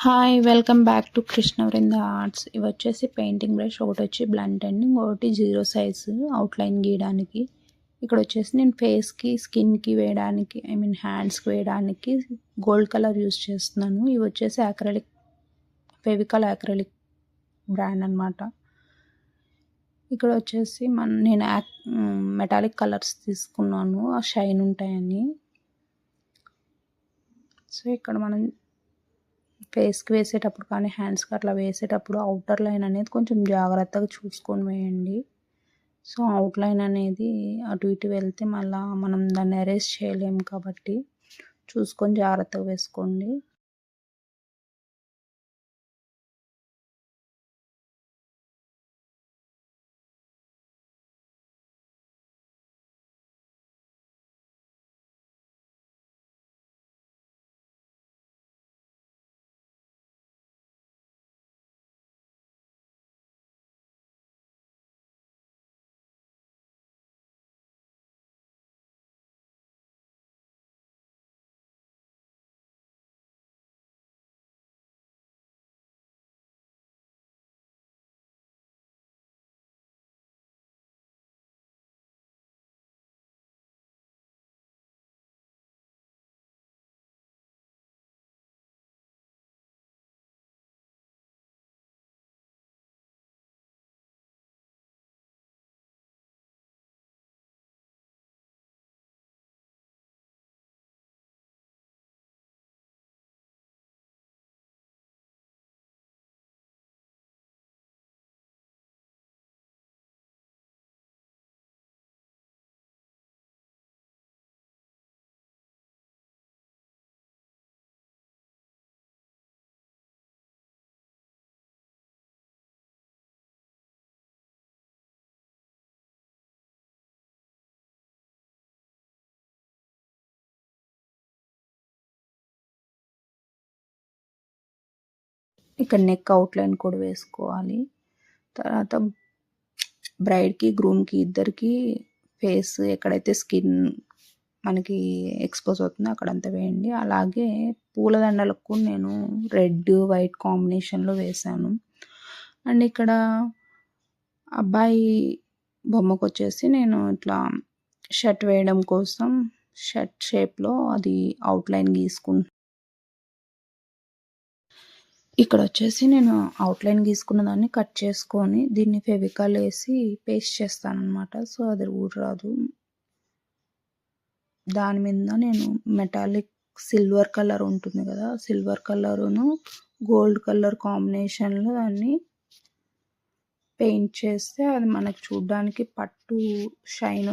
Hi welcome back to Krishnavrinda arts. ఇవి వచ్చేసి painting brush, ఒకటి వచ్చి బ్లంట్ అండ్ ఇంకొకటి జీరో సైజు అవుట్లైన్ గీయడానికి. ఇక్కడ వచ్చేసి నేను ఫేస్కి స్కిన్కి వేయడానికి హ్యాండ్స్కి వేయడానికి గోల్డ్ కలర్ యూస్ చేస్తున్నాను. ఇవి వచ్చేసి అక్రిలిక్ ఫెవికాల్ అక్రిలిక్ బ్రాండ్ అనమాట. ఇక్కడ వచ్చేసి నేను మెటాలిక్ కలర్స్ తీసుకున్నాను, ఆ షైన్ ఉంటాయని. సో ఇక్కడ మనం ఫేస్కి వేసేటప్పుడు కానీ హ్యాండ్స్కి అట్లా వేసేటప్పుడు అవుటర్ లైన్ అనేది కొంచెం జాగ్రత్తగా చూసుకొని వేయండి. సో అవుట్లైన్ అనేది అటు ఇటు వెళ్తే మళ్ళీ మనం దాన్ని ఎరేజ్ చేయలేము కాబట్టి చూసుకొని జాగ్రత్తగా వేసుకోండి. ఇక్కడ నెక్ అవుట్లైన్ కూడా వేసుకోవాలి. తర్వాత బ్రైడ్కి గ్రూమ్కి ఇద్దరికి ఫేస్ ఎక్కడైతే స్కిన్ మనకి ఎక్స్పోజ్ అవుతుందో అక్కడంతా వేయండి. అలాగే పూలదండలకు నేను రెడ్ వైట్ కాంబినేషన్లో వేశాను. అండ్ ఇక్కడ అబ్బాయి బొమ్మకు వచ్చేసి నేను ఇట్లా షర్ట్ వేయడం కోసం షర్ట్ షేప్లో అది అవుట్లైన్ గీసుకుంటాను. ఇక్కడ వచ్చేసి నేను అవుట్లైన్ గీసుకున్న దాన్ని కట్ చేసుకొని దీన్ని ఫెవికాల్ వేసి పేస్ట్ చేస్తాను అనమాట. సో అది ఊడరాదు. దాని మీద నేను మెటాలిక్ సిల్వర్ కలర్ ఉంటుంది కదా, సిల్వర్ కలరును గోల్డ్ కలర్ కాంబినేషన్లో దాన్ని పెయింట్ చేస్తే అది మనకు చూడడానికి పట్టు షైన్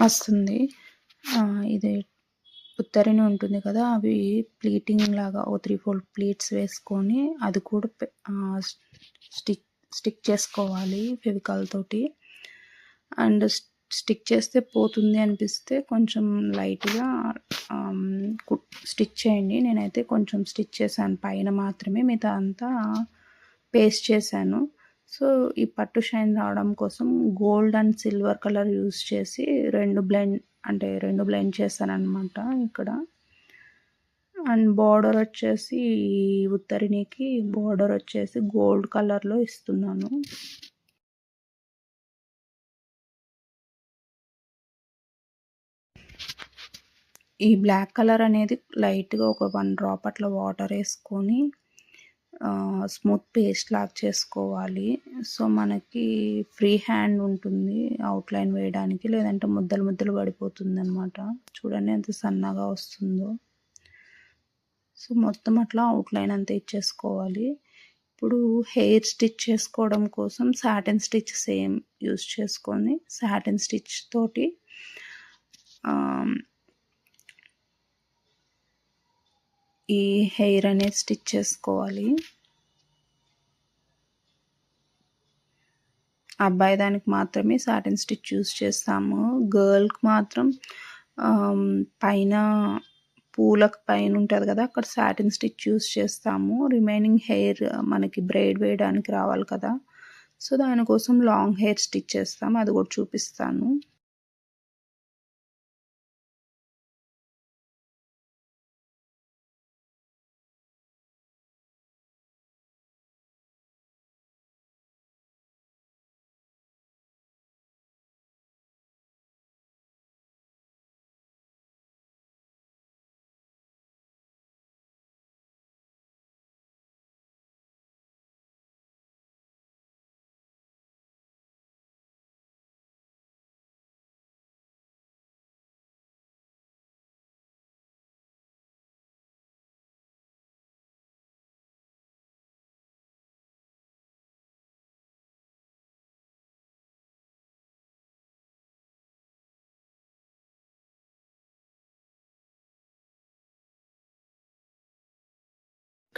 వస్తుంది. ఇది ఉత్తరిని ఉంటుంది కదా, అవి ప్లీటింగ్ లాగా ఓ 3-4 ప్లీట్స్ వేసుకొని అది కూడా స్టిక్ చేసుకోవాలి ఫెవికాల్ తోటి. అండ్ స్టిక్ చేస్తే పోతుంది అనిపిస్తే కొంచెం లైట్గా స్టిచ్ చేయండి. నేనైతే కొంచెం స్టిచ్ చేశాను పైన మాత్రమే, మిగతా అంతా పేస్ట్ చేశాను. సో ఈ పట్టు షైన్ రావడం కోసం gold and silver colour use చేసి రెండు బ్లెండ్ చేశాను అనమాట ఇక్కడ. అండ్ బార్డర్ వచ్చేసి ఉత్తరినికి బార్డర్ వచ్చేసి గోల్డ్ కలర్లో ఇస్తున్నాను. ఈ బ్లాక్ కలర్ అనేది లైట్గా ఒక 1 డ్రాప్ అట్లా వాటర్ వేసుకొని స్మూత్ పేస్ట్ లాగా చేసుకోవాలి. సో మనకి ఫ్రీ హ్యాండ్ ఉంటుంది అవుట్లైన్ వేయడానికి, లేదంటే ముద్దలు ముద్దలు పడిపోతుంది అనమాట. చూడండి ఎంత సన్నగా వస్తుందో. సో మొత్తం అట్లా అవుట్లైన్ అంతా ఇచ్చేసుకోవాలి. ఇప్పుడు హెయిర్ స్టిచ్ చేసుకోవడం కోసం సాటిన్ స్టిచ్ సేమ్ యూస్ చేసుకొని సాటిన్ స్టిచ్ తోటి ఈ హెయిర్ అనేది స్టిచ్ చేసుకోవాలి. అబ్బాయి దానికి మాత్రమే సాటిన్ స్టిచ్ యూస్ చేస్తాము. గర్ల్కి మాత్రం పైన పూలకు పైన ఉంటుంది కదా, అక్కడ సాటిన్ స్టిచ్ యూస్ చేస్తాము. రిమైనింగ్ హెయిర్ మనకి బ్రైడ్ వేయడానికి రావాలి కదా, సో దానికోసం లాంగ్ హెయిర్ స్టిచ్ చేస్తాము. అది కూడా చూపిస్తాను.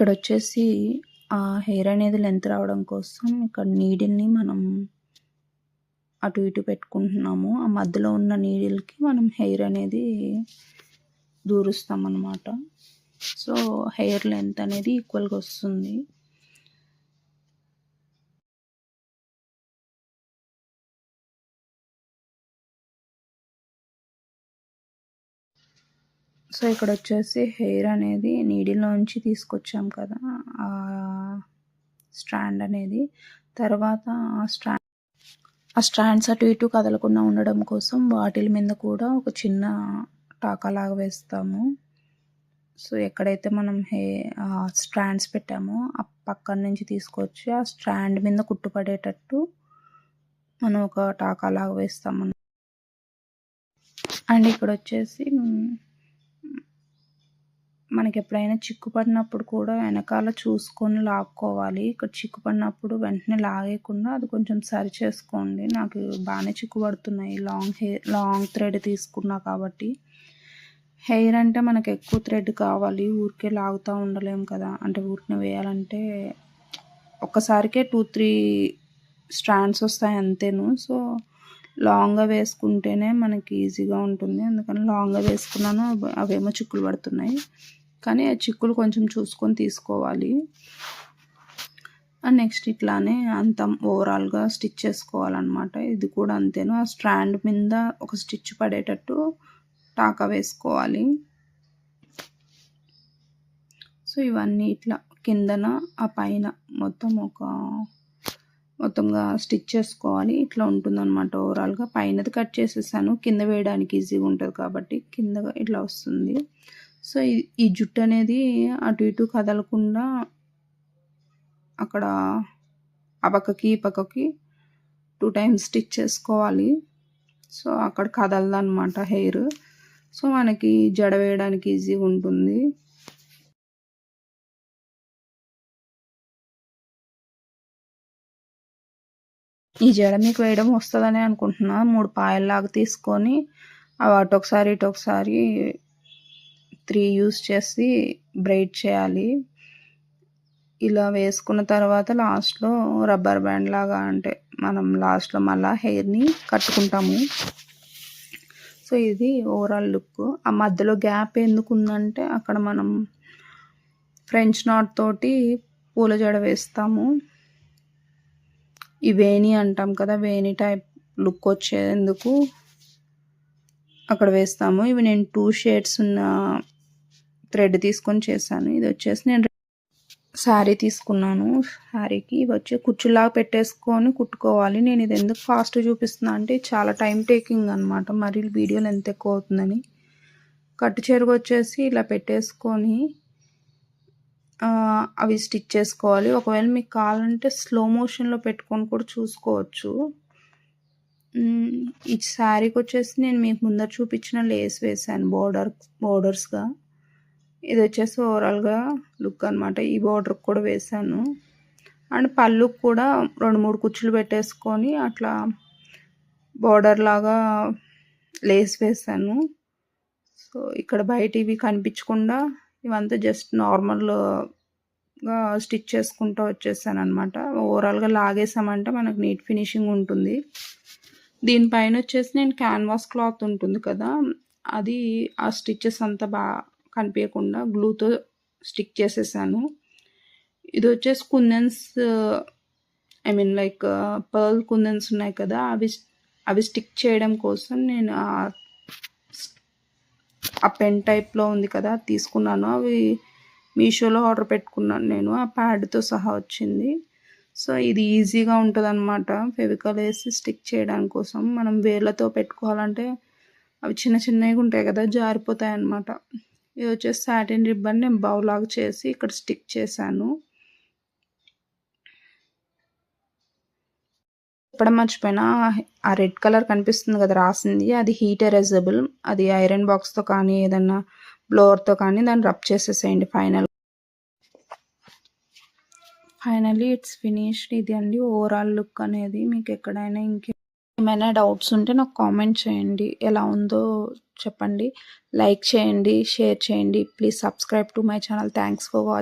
ఇక్కడొచ్చేసి హెయిర్ అనేది లెంత్ రావడం కోసం ఇక్కడ నీడిల్‌ని మనం అటు ఇటు పెట్టుకుంటున్నాము. ఆ మధ్యలో ఉన్న నీడిల్‌కి మనం హెయిర్ అనేది దూరుస్తామన్నమాట. సో, హెయిర్ లెంత్ అనేది ఈక్వల్‌గా వస్తుంది. సో, ఇక్కడొచ్చేసి హెయిర్ అనేది నీడిల్‌లోంచి తీసుకొచ్చాం కదా! స్ట్రాండ్ అనేది. తర్వాత ఆ స్ట్రాండ్స్ అటు ఇటు కదలకుండా ఉండడం కోసం వాటిల మీద కూడా ఒక చిన్న టాకాలాగా వేస్తాము. సో, ఎక్కడైతే మనం స్ట్రాండ్స్ పెట్టామో ఆ పక్కన నుంచి తీసుకొచ్చి ఆ స్ట్రాండ్ మీద కుట్టుపడేటట్టు మనం ఒక టాకాలాగా వేస్తాము. అండ్ ఇక్కడొచ్చేసి మనకెప్పుడైనా చిక్కు పడినప్పుడు కూడా వెనకాల చూసుకొని లాక్కోవాలి. ఇక్కడ చిక్కు పడినప్పుడు వెంటనే లాగేయకుండా అది కొంచెం సరి చేసుకోండి. నాకు బాగానే చిక్కు పడుతున్నాయి లాంగ్ థ్రెడ్ తీసుకున్నా కాబట్టి. హెయిర్ అంటే మనకు ఎక్కువ థ్రెడ్ కావాలి, ఊరికే లాగుతూ ఉండలేం కదా. అంటే ఊరికనే వేయాలంటే ఒక్కసారికే 2-3 స్ట్రాండ్స్ వస్తాయి అంతేను. సో, లాంగ్గా వేసుకుంటేనే మనకి ఈజీగా ఉంటుంది. అందుకని లాంగ్గా వేసుకున్నాను, అవేమో చిక్కులు పడుతున్నాయి. కానీ ఆ చిక్కులు కొంచెం చూసుకొని తీసుకోవాలి. నెక్స్ట్ ఇట్లానే అంతా ఓవరాల్గా స్టిచ్ చేసుకోవాలన్నమాట. ఇది కూడా అంతేను. ఆ స్ట్రాండ్ మీద ఒక స్టిచ్ పడేటట్టు టాకా వేసుకోవాలి. సో, ఇవన్నీ ఇట్లా కిందన ఆ పైన మొత్తంగా స్టిచ్ చేసుకోవాలి. ఇట్లా ఉంటుందన్నమాట ఓవరాల్గా. పైనది కట్ చేసేసాను, కింద వేయడానికి ఈజీగా ఉంటుంది కాబట్టి కింద ఇట్లా వస్తుంది. సో, ఈ జుట్టు అనేది అటు ఇటు కదలకుండా అక్కడ ఆ పక్కకి ఈ పక్కకి 2 టైమ్స్ స్టిచ్ చేసుకోవాలి. సో, అక్కడ కదలదన్నమాట హెయిర్. సో, మనకి జడ వేయడానికి ఈజీగా ఉంటుంది. ఈ జడ మీకు వేయడం వస్తుందని అనుకుంటున్నా. 3 పాయల్లాగా తీసుకొని అవి అటొకసారి ఇటొకసారి 3 యూస్ చేసి బ్రైడ్ చేయాలి. ఇలా వేసుకున్న తర్వాత లాస్ట్‌లో రబ్బర్ బ్యాండ్ లాగా, అంటే మనం లాస్ట్‌లో మళ్ళీ హెయిర్‌ని కట్టుకుంటాము. సో, ఇది ఓవరాల్ లుక్. ఆ మధ్యలో గ్యాప్ ఎందుకుందంటే అక్కడ మనం ఫ్రెంచ్ నాట్ తోటి పూల జడ వేస్తాము. ఈ వేణి అంటాం కదా, వేణి టైప్ లుక్ వచ్చేందుకు అక్కడ వేస్తాము. ఇవి నేను 2 షేడ్స్ ఉన్న థ్రెడ్ తీసుకొని చేశాను. ఇది వచ్చేసి నేను శారీ తీసుకున్నాను. శారీకి ఇవి వచ్చి కుచ్చులాగా పెట్టేసుకొని కుట్టుకోవాలి. నేను ఇది ఎందుకు ఫాస్ట్ చూపిస్తున్నా అంటే చాలా టైం టేకింగ్ అనమాట. మరి వీడియోలు ఎంత ఎక్కువ అవుతుందని. కట్టు చెరుగు వచ్చేసి ఇలా పెట్టేసుకొని అవి స్టిచ్ చేసుకోవాలి. ఒకవేళ మీకు కావాలంటే స్లో మోషన్లో పెట్టుకొని కూడా చూసుకోవచ్చు. ఈ శారీకి వచ్చేసి నేను మీకు ముందర చూపించిన లేస్ వేసాను బోర్డర్స్గా. ఇది వచ్చేసి ఓవరాల్గా లుక్ అనమాట. ఈ బోర్డర్ కూడా వేసాను. అండ్ పళ్ళుకి కూడా 2-3 కుచ్చులు పెట్టేసుకొని అట్లా బోర్డర్ లాగా లేస్ వేసాను. సో, ఇక్కడ బయట ఇవి కనిపించకుండా ఇవంతా జస్ట్ నార్మల్గా స్టిచ్ చేసుకుంటూ వచ్చేసాను అనమాట. ఓవరాల్గా లాగేసామంటే మనకు నీట్ ఫినిషింగ్ ఉంటుంది. దీనిపైన వచ్చేసి నేను క్యాన్వాస్ క్లాత్ ఉంటుంది కదా, అది ఆ స్టిచ్చెస్ అంతా బాగా కనిపించకుండా గ్లూతో స్టిక్ చేసేసాను. ఇది వచ్చేసి కుందన్స్, లైక్ పర్ల్ కుందన్స్ ఉన్నాయి కదా, అవి స్టిక్ చేయడం కోసం నేను ఆ పెన్ టైప్లో ఉంది కదా తీసుకున్నాను. అవి మీషోలో ఆర్డర్ పెట్టుకున్నాను నేను. ఆ ప్యాడ్తో సహా వచ్చింది. సో, ఇది ఈజీగా ఉంటుంది అనమాట. ఫెవికాల్ వేసి స్టిక్ చేయడానికి కోసం. మనం వేళ్ళతో పెట్టుకోవాలంటే అవి చిన్నగా ఉంటాయి కదా, జారిపోతాయి అన్నమాట. ఇది వచ్చేసి సాటిన్ రిబ్బన్ నేను బౌలాగా చేసి ఇక్కడ స్టిక్ చేశాను. చెప్పడం మర్చిపోయినా, ఆ రెడ్ కలర్ కనిపిస్తుంది కదా రాసింది, అది హీట్ ఎరేజబుల్. అది ఐరన్ బాక్స్తో కానీ ఏదన్నా బ్లోవర్తో కానీ దాన్ని రబ్ చేసేసేయండి. Finally it's finished. ఇది అండి ఓవరాల్ లుక్ అనేది. మీకు ఎక్కడైనా ఇంకేమైనా డౌట్స్ ఉంటే నాకు కామెంట్ చేయండి. ఎలా ఉందో చెప్పండి. లైక్ చేయండి, షేర్ చేయండి. Please subscribe to my channel. Thanks for watching.